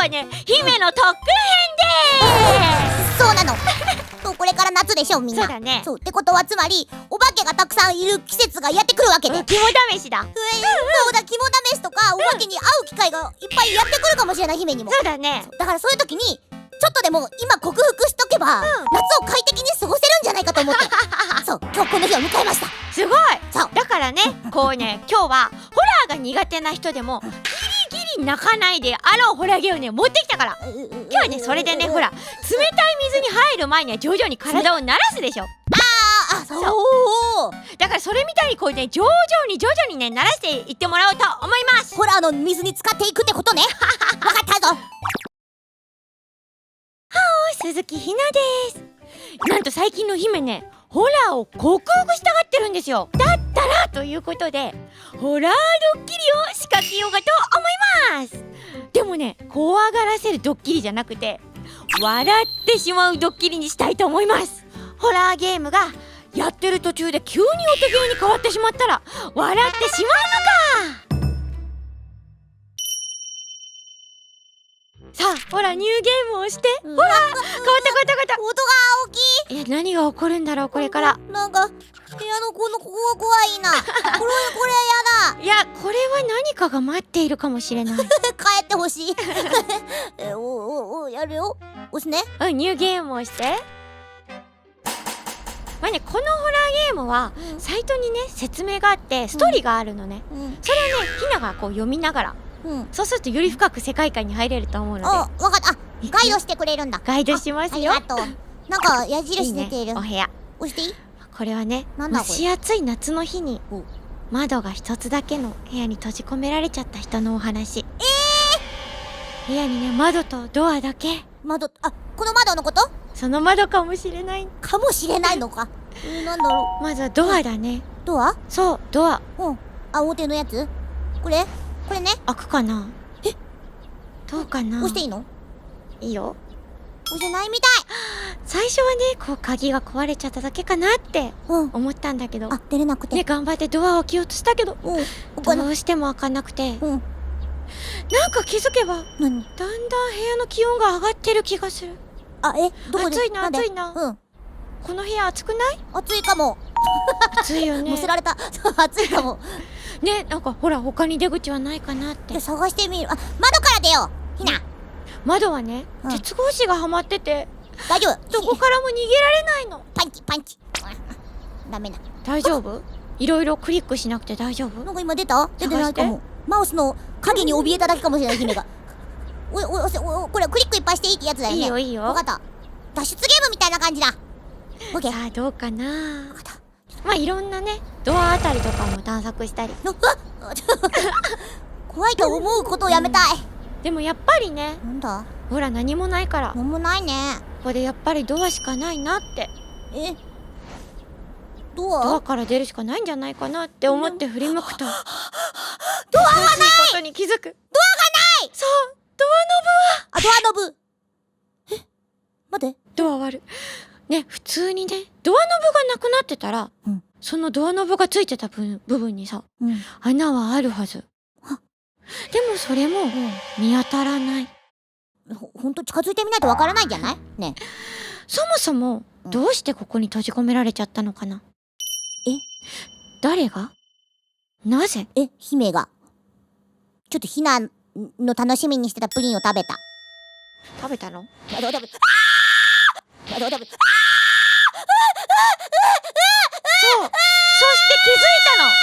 はね、姫の特訓編そうなのそうこれから夏でしょみんな。そうだね。そうってことはつまりお化けがたくさんいる季節がやってくるわけで、肝試しだ。そうだ、肝試しとかお化けに会う機会がいっぱいやってくるかもしれない姫にも。そうだね。だからそういう時にちょっとでも今克服しとけば、夏を快適に過ごせるんじゃないかと思ってそう今日この日を迎えました。すごい。そうだからね、こうね、今日はホラーが苦手な人でもギリギリ泣かないであろうホラーゲーをね持ってきたから、今日はねそれでね、ほら冷たい水に入る前には徐々に体を慣らすでしょ。そうだからそれみたいにこうね徐々にね慣らしていってもらおうと思います。ホラーの水に浸かっていくってことね分かったぞ。鈴木ひなです。なんと最近の姫ね、ホラーを克服したがってるんですよ。だったらということでホラードッキリを仕掛けようかと思います。でもね、怖がらせるドッキリじゃなくて笑ってしまうドッキリにしたいと思います。ホラーゲームがやってる途中で急に音ゲーに変わってしまったら笑ってしまうのか。さあ、ほらニューゲームをして、ほら変わった音が大きい。何が起こるんだろうこれから。なんか部屋のこのここが怖いなこれやだいや、これは何かが待っているかもしれない帰ってほしいやるよ。押すね。ニューゲームをして。まあね、このホラーゲームはサイトにね説明があってストーリーがあるのね、それをねひながこう読みながら、そうするとより深く世界観に入れると思うので。わかった。ガイドしてくれるんだ。ガイドしますよ。ありがとう。なんか矢印出ている。お部屋押していい？これはね、蒸し暑い夏の日に窓が一つだけの部屋に閉じ込められちゃった人のお話。部屋にね窓とドアだけ。窓、この窓のこと？その窓かもしれない。かもしれないのか。なんだろう。まずはドアだね。ドア？そう、ドア。表のやつ？これね。開くかな？どうかな？押していいの？いいよ。押せないみたい。最初はね、こう鍵が壊れちゃっただけかなって思ったんだけど、出れなくてね、頑張ってドアを開けようとしたけど、どうしても開かなくて、なんか気づけばだんだん部屋の気温が上がってる気がする。どこで？暑いな暑いな。この部屋暑くない？暑いかも。暑いよね。乗せられた。暑いかもね、なんかほら他に出口はないかなって。探してみる。窓から出ようひな。窓はね、鉄格子がはまってて大丈夫。どこからも逃げられないの。パンチダメだ。大丈夫？いろいろクリックしなくて大丈夫？なんか今出てないかも。マウスの影に怯えただけかもしれない姫がこれクリックいっぱいしていいってやつだよね。いいよ。分かった。脱出ゲームみたいな感じだ。オッケー。さあどうかな。まあいろんなねドアあたりとかも探索したり怖いと思うことをやめたい。でもやっぱりね、なんだ？ほら何もないから。何もないね。ここでやっぱりドアしかないなって。ドアから出るしかないんじゃないかなって思って振り向くとドアがないことに気づく。ドアがない。そう、ドアノブは待って。ドア割るね。普通にねドアノブがなくなってたら、そのドアノブがついてた部分にさ、穴はあるはず。でもそれも見当たらない。ほんと近づいてみないとわからないんじゃないね。そもそもどうしてここに閉じ込められちゃったのかな。誰が？なぜ？姫がちょっとひなの楽しみにしてたプリンを食べた。食べたの？そう、そして気づいたの。び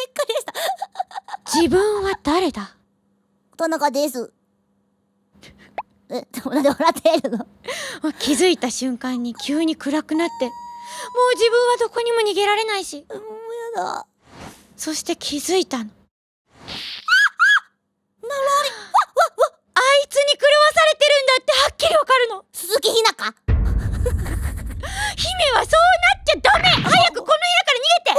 っくりした。自分は誰だ？田中です。なんで笑っているの？気づいた瞬間に急に暗くなって、もう自分はどこにも逃げられないし。やだ。そして気づいたの。あいつに狂わされてるんだってはっきりわかるの。鈴木ひなか？姫はそうなっちゃダメ。早くこの部屋から逃げて。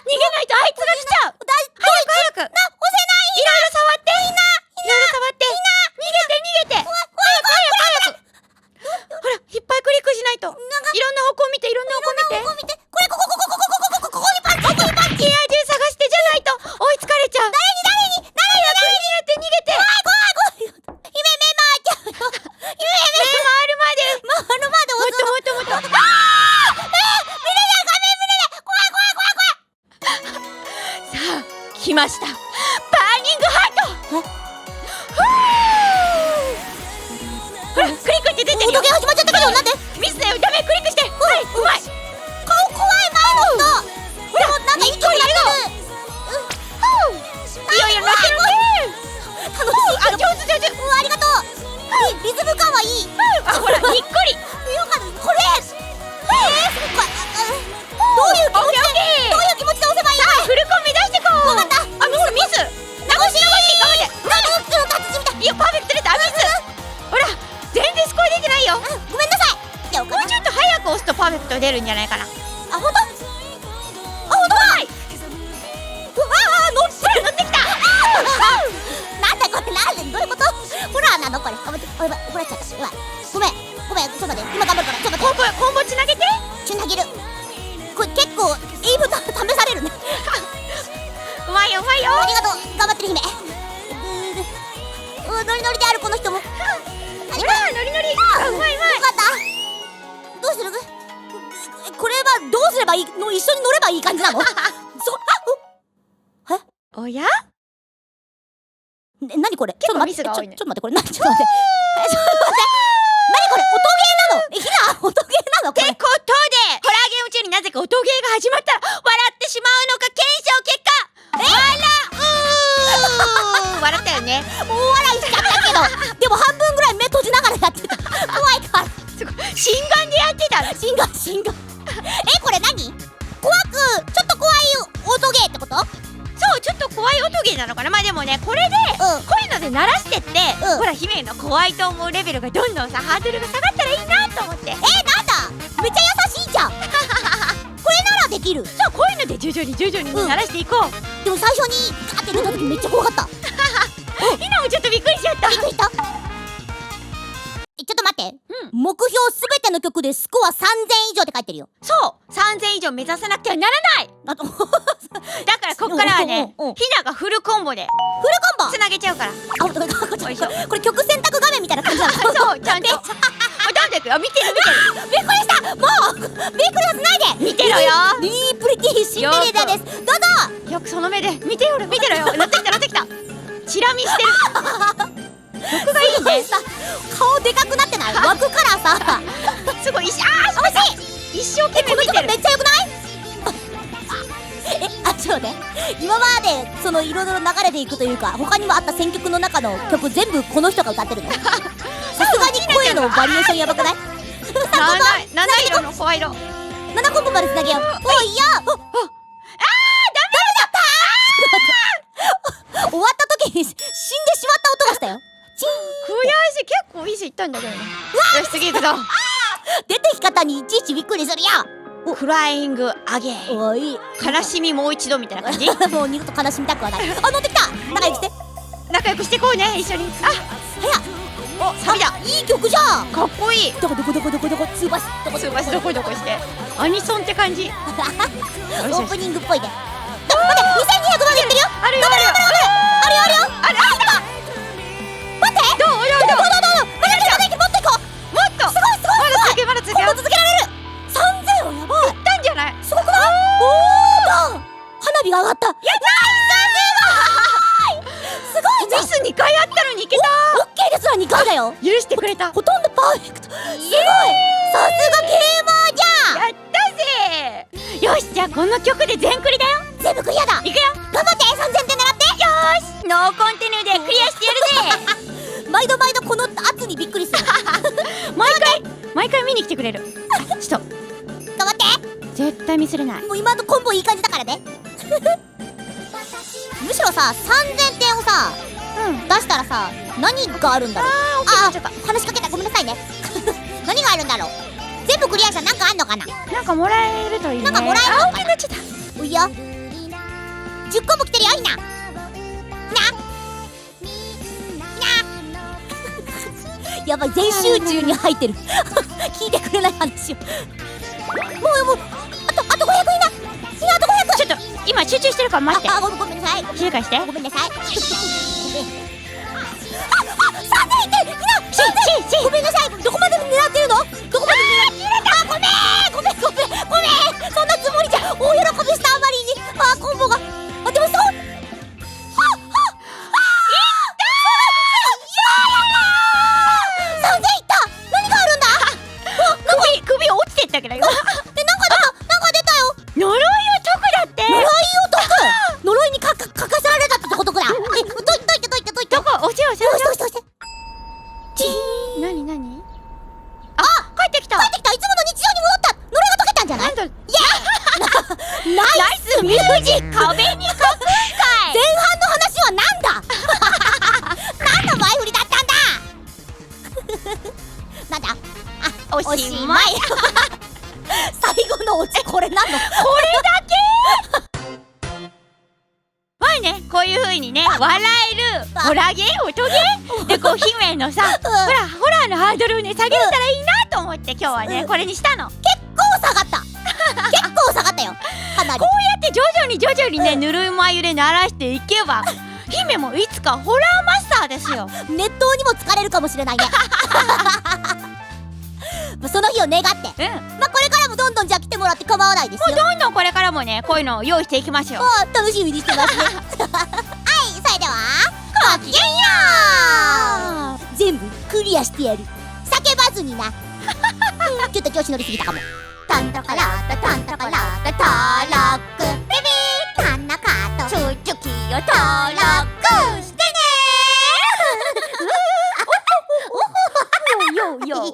逃げないとあいつが来ちゃう。早く。押せない。いろいろ触って。逃げて。ほら、いっぱいクリックしないと。いろんな方向見て。これここにパンチ。部屋中探して来ました。バーニングハート。ほらクリックって出てるよ。時計始まっちゃったけど、なんでミスだよ。ダメ、クリックして。はい、うまい。顔怖い前の人。でもなんかいい曲なってる。いよいよなってるね。楽しい。あ、上手上手。ありがとう。リズム感はいい。あ、ほらにっこり。よかった。これどういう気持ちで、どういう気持ちで押せばいいの？フルコン目指してこう。わかった。あ、ほらミス。頑張って頑張って。なんでの達人みたい。いや、パーフェクト出た。ミス。ほら全然スコア出てないよ。ごめんなさい。じゃあもうちょっと早く押すとパーフェクト出るんじゃないかな。あ、ほんと？あ、ほんとだ。乗ってきた。なんだこれ、なんでどういうこと？ホラーなのこれ。あ、待って、怒られちゃった。やばい。ごめん、ちょっと待って、今頑張るから。ちょっと待って。コンボつなげて。つなげる。これ結構エイム試されるね。うまいようまいよ。ありがとう。頑張ってる姫。ノリノリであるこの人も。ほらノリノリ。あ、うまいうまい。よかった。どうする？これはどうすればいいの？一緒に乗ればいい感じなの？おや？なにこれ？結構ミスが多いね。ちょっと待って、これちょっと待って。なにこれ？音ゲーなの？ひな、音ゲーなのこれ？ってことで、ホラーゲーム中になぜか音ゲーが始まったら笑ってしまうのか検証結果、笑ったよね。大笑いしちゃったけど、でも半分ぐらい目閉じながらやってた。怖いから。すごい心眼でやってたの。心眼。これ何？怖く、ちょっと怖い音ゲーってこと？そう、ちょっと怖い音ゲーなのかな。まあでもね、これで、こういうので鳴らしてって、ほら姫の怖いと思うレベルがどんどんさ、ハードルが下がったらいいなと思って。なんだ、めっちゃ優しいじゃん。これならできる。そう、こういうので徐々に鳴らしていこう。でも最初にガーって入れた時めっちゃ怖かった。ひなもちょっとびっくりしちゃった。びっくりした。ちょっと待って、目標すべての曲でスコア3000以上って書いてるよ。そう、3000以上目指さなくてはならない。あとだからこっからはね、ひながフルコンボでフルコンボつなげちゃうから。よいしょ。これ曲選択画面みたいな感じなの？そう、ちゃんと。どんどんいくよ。見てる。びっくりした。もうびっくりさせないで。見てろよ。リープリティシンデレラです。どうぞ。よくその目で見てろよ。乗ってきた。チラ見してる。曲がいいね。顔でかくなってない？枠からさ、すごい。惜しい。一生懸命見てる。めっちゃ良くない？ちょっとね、今までそのいろいろ流れていくというか、他にもあった選曲の中の曲全部この人が歌ってるの。さすがに声のバリエーションやばくない？七色の声色。7コンボまでつなげよう。おいや。ダメだった。終わった時に死んでしまった音がしたよ。チーン。悔しい。結構いい線いったんだけどね。よし、次行くぞ。出てき方にいちいちびっくりするよ。クライングアゲイン。おい、悲しみもう一度みたいな感じ。もう二度と悲しみたくはない。乗ってきた。仲良くしていこうね、一緒に。早っ。サビだ。いい曲じゃん。かっこいい。どこツーバスどこしてアニソンって感じ。オープニングっぽいで。待って、2200までやってるよ。あるよ。あるよ。待って。どうまだもっといこう。もっと。すごい。まだ続け今後続けられる。3000はやばい。いったんじゃない？すごくない？花火が上がった。すごいじゃん。ミス2回あったのにいけた。オッケーですら2回だよ。許してくれた。ほとんどパーフェクト。すごい。さすがゲーマーじゃん。やったぜ。よし、じゃあこの曲で全クリだよ。全部クリアだ。いくよ。頑張って。3000点狙って。よーし、ノーコンティニューでクリアしてやるぜ。毎度この圧にびっくりする。毎回見に来てくれる。ちょっと頑張って。絶対ミスれない。もう今のコンボいい感じだからね。むしろさ、3000点をさ、出したらさ、何があるんだろう。話しかけた。ごめんなさいね。何があるんだろう。全部クリアしたらなんかあんのかな。なんかもらえるといいね。なんかもらえるのかな。大きくなっちゃった。おいよ。10コンボ来てるよ。いいな。やばい、全集中に入ってる。聞いてくれない話を。もうあと500いな。あと500。ちょっと今集中してるから待って。ごめんなさい。静かにして。ごめんなさい。3000いって。ごめんなさい。どこまで狙ってるの？どこまで切れた。ごめん。そんなつもりじゃ。大喜びしたあまりに。コンボが。でもそう。おしまい。最後のオチこれなの？これだけまあね、こういう風にね、笑えるホラゲー、音ゲーで、こう姫のさ、ほらホラーのハードルをね下げれたらいいなと思って今日はねこれにしたの。結構下がった結構下がったよ、かなり。こうやって徐々にねぬるま湯で慣らしていけば姫もいつかホラーマスターですよ。熱湯にも疲れるかもしれないねその日を願って、これからもどんどんじゃあ来てもらって構わないですよ。もうどんどんこれからもねこういうのを用意していきましょう。楽しみにしてますねはい、それではごきげんよう。全部クリアしてやる。叫ばずになちょっと調子乗りすぎたかも。タンタカラータタンタカラータタラックビビータンナカートチョチョキよタラックしてねーよよよ